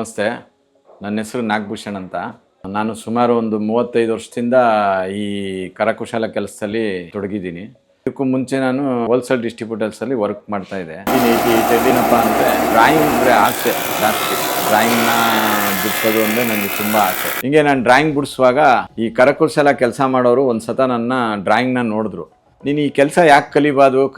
ನಮಸ್ತೆ. ನನ್ನ ಹೆಸರು ನಾಗಭೂಷಣ್ ಅಂತ. ನಾನು ಸುಮಾರು ಒಂದು 35 ವರ್ಷದಿಂದ ಈ ಕರಕುಶಲ ಕೆಲಸದಲ್ಲಿ ತೊಡಗಿದ್ದೀನಿ. ಇದಕ್ಕೂ ಮುಂಚೆ ನಾನು ಹೋಲ್ಸೇಲ್ ಡಿಸ್ಟ್ರಿಬ್ಯೂಟರ್ಸಲ್ಲಿ ವರ್ಕ್ ಮಾಡ್ತಾ ಇದ್ದೆ. ಏನಪ್ಪ ಅಂದರೆ ಡ್ರಾಯಿಂಗ್ ಅಂದರೆ ಆಸೆ ಜಾಸ್ತಿ. ಡ್ರಾಯಿಂಗ್ನ ಬಿಡಿಸೋದು ಅಂದರೆ ನನಗೆ ತುಂಬ ಆಸೆ. ಹೀಗೆ ನಾನು ಡ್ರಾಯಿಂಗ್ ಬಿಡಿಸುವಾಗ ಈ ಕರಕುಶಲ ಕೆಲಸ ಮಾಡೋರು ಒಂದು ಸತ ನನ್ನ ಡ್ರಾಯಿಂಗ್ನ ನೋಡಿದ್ರು. ನೀನು ಈ ಕೆಲಸ ಯಾಕೆ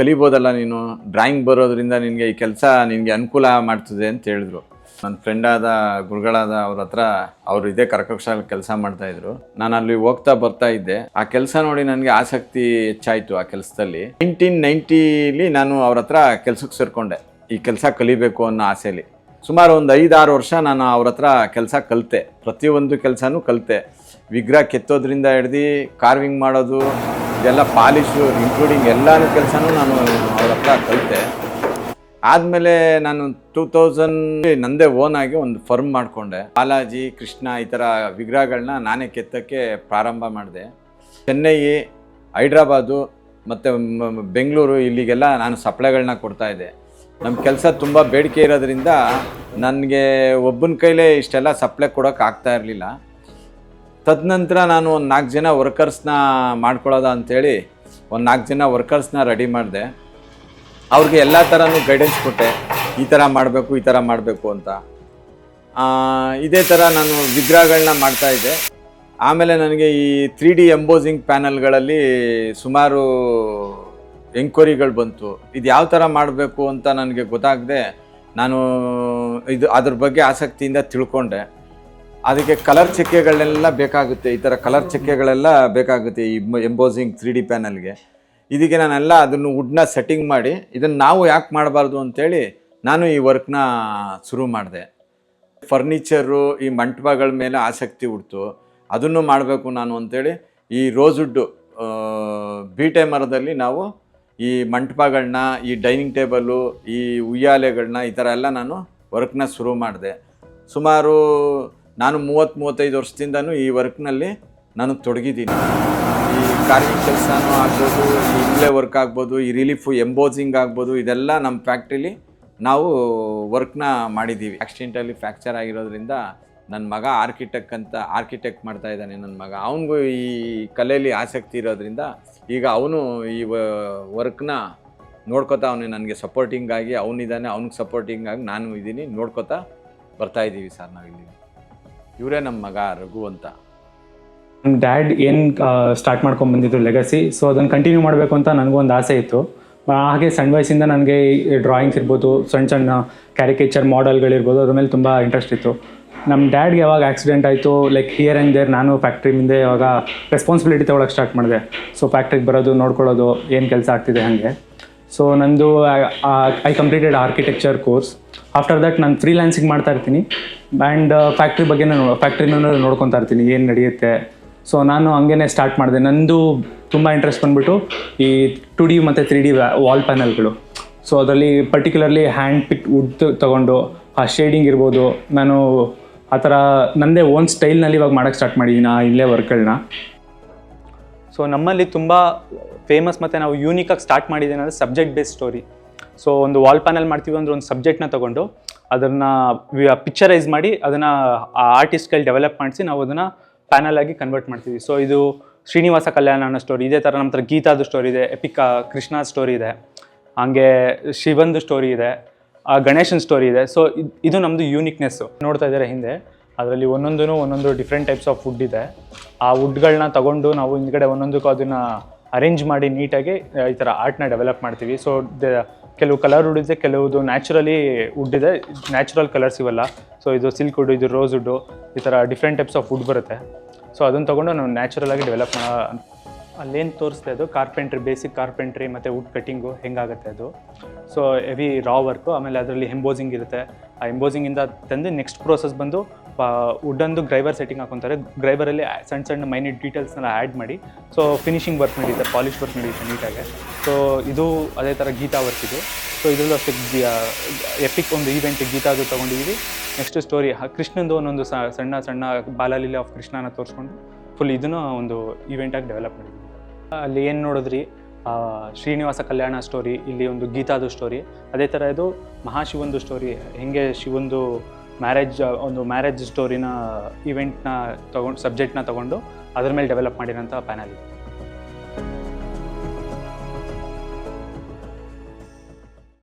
ಕಲಿಬೋದಲ್ಲ, ನೀನು ಡ್ರಾಯಿಂಗ್ ಬರೋದ್ರಿಂದ ನಿನಗೆ ಈ ಕೆಲಸ ನಿನಗೆ ಅನುಕೂಲ ಮಾಡ್ತದೆ ಅಂತ ಹೇಳಿದ್ರು. ನನ್ನ ಫ್ರೆಂಡಾದ ಗುರುಗಳಾದ ಅವ್ರ ಹತ್ರ ಅವರು ಇದೇ ಕರಕುಶಲ ಕೆಲಸ ಮಾಡ್ತಾಯಿದ್ರು. ನಾನು ಅಲ್ಲಿ ಹೋಗ್ತಾ ಬರ್ತಾ ಇದ್ದೆ. ಆ ಕೆಲಸ ನೋಡಿ ನನಗೆ ಆಸಕ್ತಿ ಹೆಚ್ಚಾಯಿತು. ಆ ಕೆಲಸದಲ್ಲಿ 1990ಲಿ ನಾನು ಅವ್ರ ಹತ್ರ ಕೆಲಸಕ್ಕೆ ಸೇರಿಕೊಂಡೆ, ಈ ಕೆಲಸ ಕಲಿಬೇಕು ಅನ್ನೋ ಆಸೆಯಲ್ಲಿ. ಸುಮಾರು ಒಂದು 5-6 ವರ್ಷ ನಾನು ಅವ್ರ ಹತ್ರ ಕೆಲಸ ಕಲಿತೆ. ಪ್ರತಿಯೊಂದು ಕೆಲಸನೂ ಕಲಿತೆ. ವಿಗ್ರಹ ಕೆತ್ತೋದ್ರಿಂದ ಹಿಡ್ದು ಕಾರ್ವಿಂಗ್ ಮಾಡೋದು, ಇದೆಲ್ಲ ಪಾಲಿಶು ಇನ್ಕ್ಲೂಡಿಂಗ್ ಎಲ್ಲನೂ ಕೆಲಸನೂ ನಾನು ಅವ್ರ ಹತ್ರ ಕಲಿತೆ. ಆದಮೇಲೆ ನಾನು 2000 ನಂದೇ ಓನಾಗಿ ಒಂದು ಫರ್ಮ್ ಮಾಡಿಕೊಂಡೆ. ಬಾಲಾಜಿ, ಕೃಷ್ಣ ಈ ಥರ ವಿಗ್ರಹಗಳನ್ನ ನಾನೇ ಕೆತ್ತೋಕ್ಕೆ ಪ್ರಾರಂಭ ಮಾಡಿದೆ. ಚೆನ್ನೈ, ಹೈದ್ರಾಬಾದು ಮತ್ತು ಬೆಂಗಳೂರು ಇಲ್ಲಿಗೆಲ್ಲ ನಾನು ಸಪ್ಲೈಗಳನ್ನ ಕೊಡ್ತಾಯಿದ್ದೆ. ನಮ್ಮ ಕೆಲಸ ತುಂಬ ಬೇಡಿಕೆ ಇರೋದ್ರಿಂದ ನನಗೆ ಒಬ್ಬನ ಕೈಲೇ ಇಷ್ಟೆಲ್ಲ ಸಪ್ಲೈ ಕೊಡೋಕೆ ಆಗ್ತಾ ಇರಲಿಲ್ಲ. ತದನಂತರ ನಾನು ಒಂದು 4 ಜನ ವರ್ಕರ್ಸ್ನ ಮಾಡ್ಕೊಳ್ಳೋದ ಅಂಥೇಳಿ ಒಂದು 4 ಜನ ವರ್ಕರ್ಸ್ನ ರೆಡಿ ಮಾಡಿದೆ. ಅವ್ರಿಗೆ ಎಲ್ಲ ಥರನೂ ಗೈಡೆನ್ಸ್ ಕೊಟ್ಟೆ, ಈ ಥರ ಮಾಡಬೇಕು ಅಂತ. ಇದೇ ಥರ ನಾನು ವಿಗ್ರಹಗಳನ್ನ ಮಾಡ್ತಾಯಿದ್ದೆ. ಆಮೇಲೆ ನನಗೆ ಈ 3D ಎಂಬೋಸಿಂಗ್ ಪ್ಯಾನಲ್ಗಳಲ್ಲಿ ಸುಮಾರು ಎಂಕ್ವೈರಿಗಳು ಬಂತು. ಇದು ಯಾವ ಥರ ಮಾಡಬೇಕು ಅಂತ ನನಗೆ ಗೊತ್ತಾಗದೆ ನಾನು ಅದ್ರ ಬಗ್ಗೆ ಆಸಕ್ತಿಯಿಂದ ತಿಳ್ಕೊಂಡೆ. ಅದಕ್ಕೆ ಕಲರ್ ಚಕ್ಕೆಗಳೆಲ್ಲ ಬೇಕಾಗುತ್ತೆ, ಈ ಥರ ಕಲರ್ ಚಕ್ಕೆಗಳೆಲ್ಲ ಬೇಕಾಗುತ್ತೆ ಈ ಎಂಬೋಸಿಂಗ್ 3D ಪ್ಯಾನಲ್ಗೆ. ಇದಕ್ಕೆ ನಾನೆಲ್ಲ ಅದನ್ನು ವುಡ್ನ ಸೆಟ್ಟಿಂಗ್ ಮಾಡಿ ಇದನ್ನು ನಾವು ಯಾಕೆ ಮಾಡಬಾರ್ದು ಅಂಥೇಳಿ ನಾನು ಈ ವರ್ಕ್ನ ಶುರು ಮಾಡಿದೆ. ಫರ್ನಿಚರು, ಈ ಮಂಟಪಗಳ ಮೇಲೆ ಆಸಕ್ತಿ ಹುಡ್ತು. ಅದನ್ನು ಮಾಡಬೇಕು ನಾನು ಅಂಥೇಳಿ ಈ ರೋಸ್ವುಡ್ಡು ಬೀಟೆ ಮರದಲ್ಲಿ ನಾವು ಈ ಮಂಟಪಗಳನ್ನ, ಈ ಡೈನಿಂಗ್ ಟೇಬಲು, ಈ ಉಯ್ಯಾಲೆಗಳನ್ನ ಈ ಥರ ಎಲ್ಲ ನಾನು ವರ್ಕ್ನ ಶುರು ಮಾಡಿದೆ. ಸುಮಾರು ನಾನು 30-35 ವರ್ಷದಿಂದನೂ ಈ ವರ್ಕ್ನಲ್ಲಿ ನಾನು ತೊಡಗಿದ್ದೀನಿ. ಈ ಕಾರ್ವಿಂಗ್ ಕೆಲಸನೂ ಆಗ್ಬೋದು, ಈ ಇನ್ಲೇ ವರ್ಕ್ ಆಗ್ಬೋದು, ಈ ರಿಲೀಫು ಎಂಬೋಸಿಂಗ್ ಆಗ್ಬೋದು, ಇದೆಲ್ಲ ನಮ್ಮ ಫ್ಯಾಕ್ಟ್ರಿಲಿ ನಾವು ವರ್ಕ್ನ ಮಾಡಿದ್ದೀವಿ. ಆಕ್ಸಿಡೆಂಟಲ್ಲಿ ಫ್ರ್ಯಾಕ್ಚರ್ ಆಗಿರೋದ್ರಿಂದ ನನ್ನ ಮಗ ಆರ್ಕಿಟೆಕ್ಟ್ ಮಾಡ್ತಾ ಇದ್ದಾನೆ. ನನ್ನ ಮಗ ಅವನಿಗೂ ಈ ಕಲೆಯಲ್ಲಿ ಆಸಕ್ತಿ ಇರೋದ್ರಿಂದ ಈಗ ಅವನು ಈ ವರ್ಕ್ನ ನೋಡ್ಕೋತಾ ಅವನೇ ನನಗೆ ಸಪೋರ್ಟಿಂಗಾಗಿ ಅವನಿದ್ದಾನೆ. ಅವ್ನಿಗೆ ಸಪೋರ್ಟಿಂಗಾಗಿ ನಾನು ಇದ್ದೀನಿ, ನೋಡ್ಕೋತಾ ಬರ್ತಾಯಿದ್ದೀವಿ ಸರ್ ನಾವಿಲ್ಲಿ. ಇವರೇ ನಮ್ಮ ಮಗ ರಘು ಅಂತ. ನಮ್ಮ ಡ್ಯಾಡ್ ಏನು ಸ್ಟಾರ್ಟ್ ಮಾಡ್ಕೊಂಡು ಬಂದಿದ್ರು ಲೆಗಸಿ, ಸೊ ಅದನ್ನು ಕಂಟಿನ್ಯೂ ಮಾಡಬೇಕು ಅಂತ ನನಗೂ ಒಂದು ಆಸೆ ಇತ್ತು. ಹಾಗೆ ಸಣ್ಣ ವಯಸ್ಸಿಂದ ನನಗೆ ಡ್ರಾಯಿಂಗ್ಸ್ ಇರ್ಬೋದು, ಸಣ್ಣ ಕ್ಯಾರಿಕೇಚರ್ ಮಾಡೆಲ್ಗಳಿರ್ಬೋದು, ಅದ್ರ ಮೇಲೆ ತುಂಬ ಇಂಟ್ರೆಸ್ಟ್ ಇತ್ತು. ನಮ್ಮ ಡ್ಯಾಡ್ಗೆ ಯಾವಾಗ ಆಕ್ಸಿಡೆಂಟ್ ಆಯಿತು, ಲೈಕ್ ಹಿಯರ್ ಆ್ಯಂಡ್ ದೇರ್ ನಾನು ಫ್ಯಾಕ್ಟ್ರಿ ಮುಂದೆ ಯಾವಾಗ ರೆಸ್ಪಾನ್ಸಿಬಿಲಿಟಿ ತೊಗೊಳಕ್ಕೆ ಸ್ಟಾರ್ಟ್ ಮಾಡಿದೆ. ಸೊ ಫ್ಯಾಕ್ಟ್ರಿಗೆ ಬರೋದು, ನೋಡ್ಕೊಳ್ಳೋದು, ಏನು ಕೆಲಸ ಆಗ್ತಿದೆ ಹಾಗೆ. ಸೊ ನಂದು I completed architecture course. After that ನಾನು ಫ್ರೀಲ್ಯಾನ್ಸಿಂಗ್ ಮಾಡ್ತಾ ಇರ್ತೀನಿ ಆ್ಯಂಡ್ ಫ್ಯಾಕ್ಟ್ರಿನ ನೋಡ್ಕೊತಾ ಇರ್ತೀನಿ, ಏನು ನಡೆಯುತ್ತೆ. ಸೊ ನಾನು ಹಂಗೇ ಸ್ಟಾರ್ಟ್ ಮಾಡಿದೆ. ನಂದು ತುಂಬ ಇಂಟ್ರೆಸ್ಟ್ ಬಂದುಬಿಟ್ಟು ಈ 2D ಮತ್ತು 3D ವಾಲ್ ಪ್ಯಾನಲ್ಗಳು. ಸೊ ಅದರಲ್ಲಿ ಪರ್ಟಿಕ್ಯುಲರ್ಲಿ ಹ್ಯಾಂಡ್ ಪಿಕ್ ವುಡ್ ತೊಗೊಂಡು ಆ ಶೇಡಿಂಗ್ ಇರ್ಬೋದು, ನಾನು ಆ ಥರ ನನ್ನದೇ ಓನ್ ಸ್ಟೈಲ್ನಲ್ಲಿ ಇವಾಗ ಮಾಡೋಕ್ಕೆ ಸ್ಟಾರ್ಟ್ ಮಾಡಿದ್ದೀನಿ ಆ ಇಲ್ಲೇ ವರ್ಕ್ಗಳನ್ನ. ಸೊ ನಮ್ಮಲ್ಲಿ ತುಂಬ ಫೇಮಸ್ ಮತ್ತು ನಾವು ಯೂನಿಕಾಗಿ ಸ್ಟಾರ್ಟ್ ಮಾಡಿದ್ದೀನಿ ಅಂದರೆ ಸಬ್ಜೆಕ್ಟ್ ಬೇಸ್ಡ್ ಸ್ಟೋರಿ. ಸೊ ಒಂದು ವಾಲ್ ಪ್ಯಾನಲ್ ಮಾಡ್ತೀವಿ ಅಂದರೆ ಒಂದು ಸಬ್ಜೆಕ್ಟ್ನ ತೊಗೊಂಡು ಅದನ್ನು ಪಿಕ್ಚರೈಸ್ ಮಾಡಿ ಅದನ್ನು ಆರ್ಟಿಸ್ಟ್ಗಳು ಡೆವಲಪ್ ಮಾಡಿಸಿ ನಾವು ಅದನ್ನು ಪ್ಯಾನಲ್ ಆಗಿ ಕನ್ವರ್ಟ್ ಮಾಡ್ತೀವಿ. ಸೊ ಇದು ಶ್ರೀನಿವಾಸ ಕಲ್ಯಾಣ ಅನ್ನೋ ಸ್ಟೋರಿ. ಇದೇ ಥರ ನಮ್ಮ ಹತ್ರ ಗೀತಾದು ಸ್ಟೋರಿ ಇದೆ, ಎಪಿಕ್ ಕೃಷ್ಣ ಸ್ಟೋರಿ ಇದೆ, ಹಾಗೆ ಶಿವಂದು ಸ್ಟೋರಿ ಇದೆ, ಗಣೇಶನ್ ಸ್ಟೋರಿ ಇದೆ. ಸೊ ಇದು ನಮ್ಮದು ಯೂನಿಕ್ನೆಸ್ಸು. ನೋಡ್ತಾ ಇದ್ದಾರೆ ಹಿಂದೆ, ಅದರಲ್ಲಿ ಒಂದೊಂದು ಡಿಫ್ರೆಂಟ್ ಟೈಪ್ಸ್ ಆಫ್ ವುಡ್ ಇದೆ. ಆ ವುಡ್ಗಳನ್ನ ತೊಗೊಂಡು ನಾವು ಹಿಂದ್ಗಡೆ ಒಂದೊಂದಕ್ಕೂ ಅದನ್ನು ಅರೇಂಜ್ ಮಾಡಿ ನೀಟಾಗಿ ಈ ಥರ ಆರ್ಟ್ನ ಡೆವಲಪ್ ಮಾಡ್ತೀವಿ. ಸೊ ಕೆಲವು ಕಲರ್ ವುಡ್ ಇದೆ, ಕೆಲವುದು ನ್ಯಾಚುರಲಿ ವುಡ್ ಇದೆ, ನ್ಯಾಚುರಲ್ ಕಲರ್ಸ್ ಇವೆಲ್ಲ. ಸೊ ಇದು ಸಿಲ್ಕ್ ವುಡ್, ಇದು ರೋಸ್ ವುಡ್ಡು, ಈ ಥರ ಡಿಫ್ರೆಂಟ್ ಟೈಪ್ಸ್ ಆಫ್ ವುಡ್ ಬರುತ್ತೆ. ಸೊ ಅದನ್ನು ತೊಗೊಂಡು ನಾವು ನ್ಯಾಚುರಲಾಗಿ ಡೆವಲಪ್ ಅಲ್ಲೇನು ತೋರಿಸ್ತೆ ಅದು ಕಾರ್ಪೆಂಟ್ರಿ, ಬೇಸಿಕ್ ಕಾರ್ಪೆಂಟ್ರಿ ಮತ್ತು ವುಡ್ ಕಟ್ಟಿಂಗು ಹೆಂಗಾಗುತ್ತೆ ಅದು. ಸೊ ಹೆವಿ ರಾ ವರ್ಕು. ಆಮೇಲೆ ಅದರಲ್ಲಿ ಎಂಬೋಸಿಂಗ್ ಇರುತ್ತೆ. ಆ ಎಂಬೋಸಿಂಗಿಂದ ತಂದು ನೆಕ್ಸ್ಟ್ ಪ್ರೋಸೆಸ್ ಬಂದು ವುಡ್ಡೊಂದು ಗ್ರೈಬರ್ ಸೆಟ್ಟಿಂಗ್ ಹಾಕೊತಾರೆ. ಗ್ರೈಬರಲ್ಲಿ ಸಣ್ಣ ಮೈನ್ಯೂಟ್ ಡೀಟೇಲ್ಸ್ನೆಲ್ಲ ಆ್ಯಡ್ ಮಾಡಿ ಸೊ ಫಿನಿಶಿಂಗ್ ವರ್ಕ್ ನಡೀತೆ, ಪಾಲಿಶ್ ವರ್ಕ್ ನಡೀತೆ ನೀಟಾಗಿ. ಸೊ ಇದು ಅದೇ ಥರ ಗೀತಾ ವರ್ಕ್ ಇದು. ಸೊ ಇದರಲ್ಲೂ ಅಷ್ಟೇ ಎಪಿಕ್ ಒಂದು ಈವೆಂಟ್ ಗೀತಾದು ತೊಗೊಂಡಿದ್ದೀವಿ. ನೆಕ್ಸ್ಟ್ ಸ್ಟೋರಿ ಕೃಷ್ಣಂದು ಒಂದೊಂದು ಸಣ್ಣ ಬಾಲಲೀಲೆ ಆಫ್ ಕೃಷ್ಣನ ತೋರಿಸ್ಕೊಂಡು ಫುಲ್ ಇದನ್ನು ಒಂದು ಈವೆಂಟಾಗಿ ಡೆವಲಪ್ ಮಾಡಿದ್ವಿ. ಅಲ್ಲಿ ಏನು ನೋಡಿದ್ರಿ, ಶ್ರೀನಿವಾಸ ಕಲ್ಯಾಣ ಸ್ಟೋರಿ, ಇಲ್ಲಿ ಒಂದು ಗೀತಾದು ಸ್ಟೋರಿ. ಅದೇ ಥರ ಇದು ಮಹಾಶಿವಂದು ಸ್ಟೋರಿ, ಹೆಂಗೆ ಶಿವಂದು ಒಂದು ಮ್ಯಾರೇಜ್ ಸ್ಟೋರಿನ ಇವೆಂಟ್ನ ಸಬ್ಜೆಕ್ಟ್ನ ತೊಗೊಂಡು ಅದ್ರ ಮೇಲೆ ಡೆವಲಪ್ ಮಾಡಿರೋಂಥ ಪ್ಯಾನಲ್.